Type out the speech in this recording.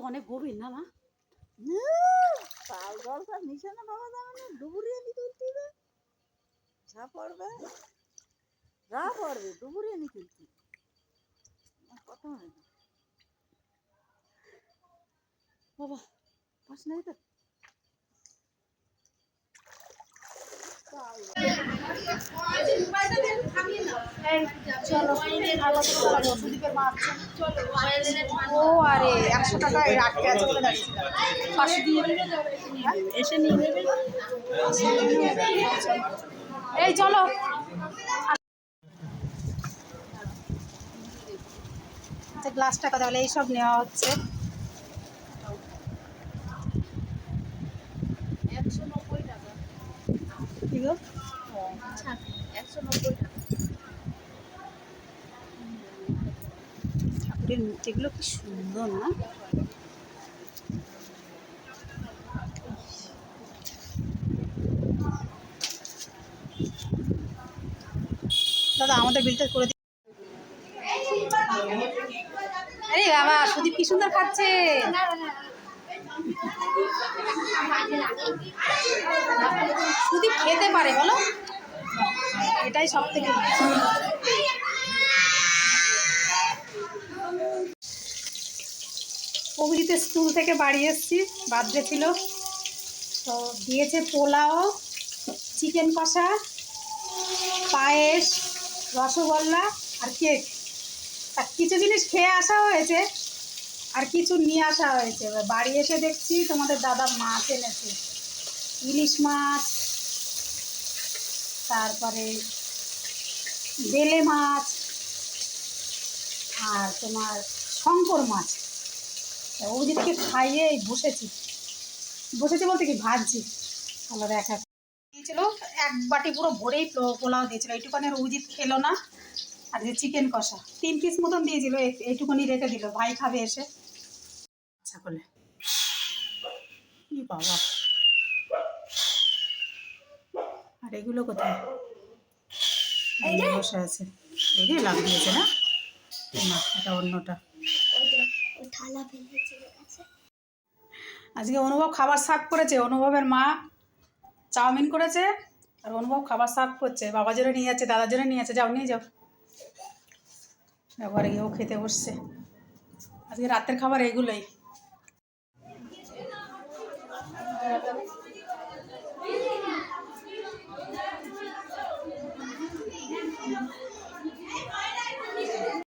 অনেক গভীর না মা? তাল দরকার নিশানা বাবা দাঁড়ানো ডুবুরিয়ে নি তুলতি যা পড়বে ডুবুরিয়ে নি তুলতি কত হয় না বাবা পাস নাই তো। ও আরে 100 টাকা আটকে আছে বলে দাঁড়িয়েছিলাম, পাশে দিয়ে এসে নিয়ে নেবে। এই চলো, আচ্ছা গ্লাসটা কথা বলে এইসব নেওয়া হচ্ছে। 190 টাকা। কি গো? 190 টাকা। ঠাকুরের মূর্তিগুলো কি সুন্দর না? দাদা আমাদের বিলটা করে দিই। আরে বাবা সুদীপ কি সুন্দর খাচ্ছে। সুদীপ খেতে পারে বলো, এটাই সব থেকে। অভিজিতের স্কুল থেকে বাড়ি এসেছি, বার্থডে ছিল তো দিয়েছে পোলাও, চিকেন কষা, পায়েস, রসগোল্লা আর কেক। আর কিছু জিনিস খেয়ে আসা হয়েছে আর কিছু নিয়ে আসা হয়েছে। এবার বাড়ি এসে দেখছি তোমাদের দাদা মাছ এনেছে, ইলিশ মাছ, তারপরে বেলে মাছ আর তোমার শঙ্কর মাছ। অভিজিৎকে খাইয়ে বসেছি বলতে কি ভাজছি। ভালো দেখা দিয়েছিল, এক বাটি পুরো ভরেই পোলাও দিয়েছিল, এইটুখানের অভিজিৎ খেলো না। আর যে চিকেন কষা 3 পিস মতন দিয়েছিল, এইটুকুনি রেখে দিল, ভাই খাবে এসে। আচ্ছা বলে কি বাবা, আর এগুলো কোথায় বসে আছে? এটাই লাভ দিয়েছে না, না এটা অন্যটা। আজকে অনুভব খাবার সার্ভ করেছে, অনুভবের মা চাউমিন করেছে আর অনুভব খাবার সার্ভ করছে। বাবার জন্য নিয়ে যাচ্ছে, দাদার জন্য নিয়ে যাচ্ছে, যাও নিয়ে যাও। একবারে গিয়েও খেতে বসছে। আজকে রাতের খাবার এগুলোই।